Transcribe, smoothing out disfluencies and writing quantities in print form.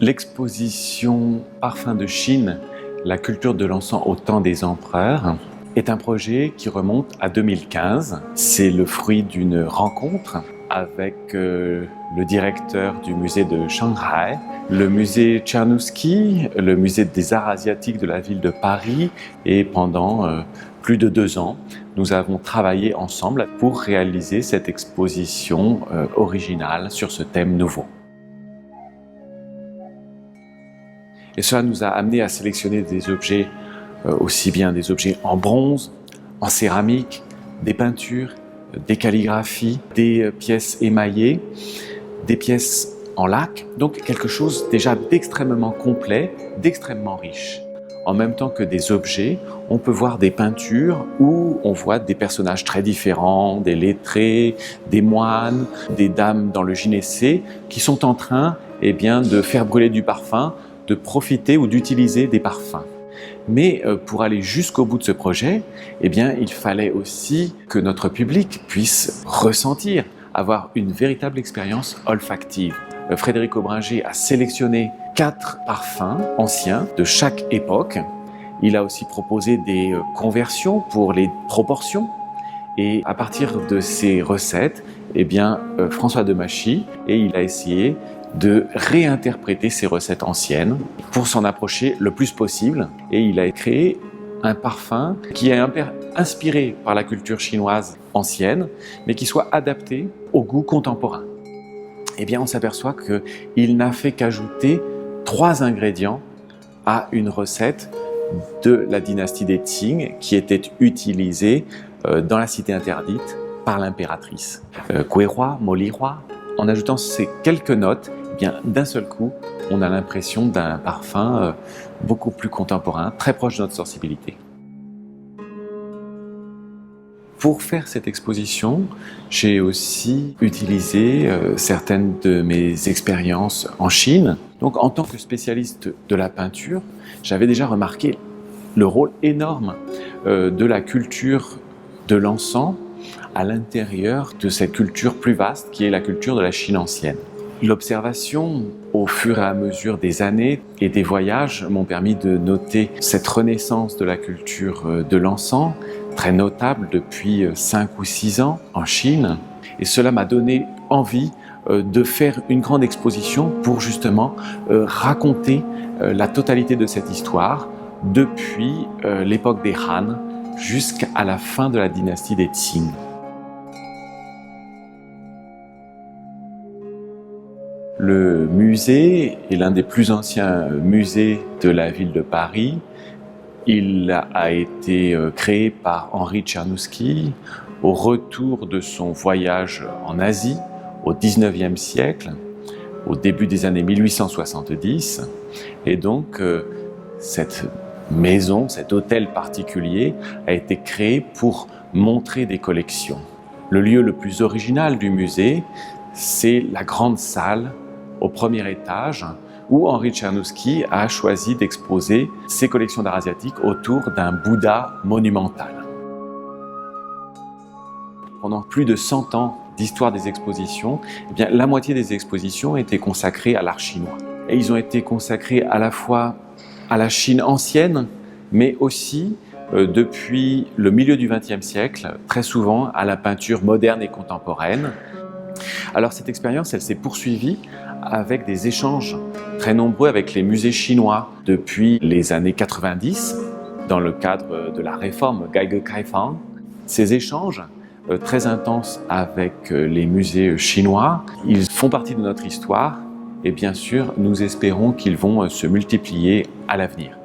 L'exposition Parfums de Chine, la culture de l'encens au temps des empereurs est un projet qui remonte à 2015. C'est le fruit d'une rencontre avec le directeur du musée de Shanghai, le musée Czarnowski, le musée des arts asiatiques de la ville de Paris, et pendant plus de 2 ans, nous avons travaillé ensemble pour réaliser cette exposition originale sur ce thème nouveau. Et cela nous a amené à sélectionner des objets, aussi bien des objets en bronze, en céramique, des peintures, des calligraphies, des pièces émaillées, des pièces en lac, donc quelque chose déjà d'extrêmement complet, d'extrêmement riche. En même temps que des objets, on peut voir des peintures où on voit des personnages très différents, des lettrés, des moines, des dames dans le gynécée, qui sont en train de faire brûler du parfum, de profiter ou d'utiliser des parfums. Mais pour aller jusqu'au bout de ce projet, il fallait aussi que notre public puisse ressentir, avoir une véritable expérience olfactive. Frédéric Aubringer a sélectionné 4 parfums anciens de chaque époque. Il a aussi proposé des conversions pour les proportions. Et à partir de ces recettes, François Demachy, il a essayé de réinterpréter ces recettes anciennes pour s'en approcher le plus possible. Et il a créé un parfum qui est inspiré par la culture chinoise ancienne, mais qui soit adapté au goût contemporain. On s'aperçoit qu'il n'a fait qu'ajouter 3 ingrédients à une recette de la dynastie des Qing qui était utilisée dans la cité interdite par l'impératrice. Guéroi, Moliroi. En ajoutant ces quelques notes, d'un seul coup, on a l'impression d'un parfum beaucoup plus contemporain, très proche de notre sensibilité. Pour faire cette exposition, j'ai aussi utilisé certaines de mes expériences en Chine. Donc, en tant que spécialiste de la peinture, j'avais déjà remarqué le rôle énorme de la culture de l'encens à l'intérieur de cette culture plus vaste qui est la culture de la Chine ancienne. L'observation au fur et à mesure des années et des voyages m'ont permis de noter cette renaissance de la culture de l'encens, très notable depuis 5 ou 6 ans en Chine. Et cela m'a donné envie de faire une grande exposition pour justement raconter la totalité de cette histoire depuis l'époque des Han jusqu'à la fin de la dynastie des Qing. Le musée est l'un des plus anciens musées de la ville de Paris. Il a été créé par Henri Czarnowski au retour de son voyage en Asie au XIXe siècle, au début des années 1870. Et donc, cette maison, cet hôtel particulier a été créé pour montrer des collections. Le lieu le plus original du musée, c'est la grande salle au premier étage où Henri Czarnowski a choisi d'exposer ses collections d'art asiatique autour d'un Bouddha monumental. Pendant plus de 100 ans d'histoire des expositions, la moitié des expositions étaient consacrées à l'art chinois. Et ils ont été consacrés à la fois à la Chine ancienne, mais aussi depuis le milieu du XXe siècle, très souvent à la peinture moderne et contemporaine. Alors cette expérience, elle s'est poursuivie avec des échanges très nombreux avec les musées chinois depuis les années 90, dans le cadre de la réforme Geige-Kaifang. Ces échanges très intenses avec les musées chinois, ils font partie de notre histoire et bien sûr, nous espérons qu'ils vont se multiplier à l'avenir.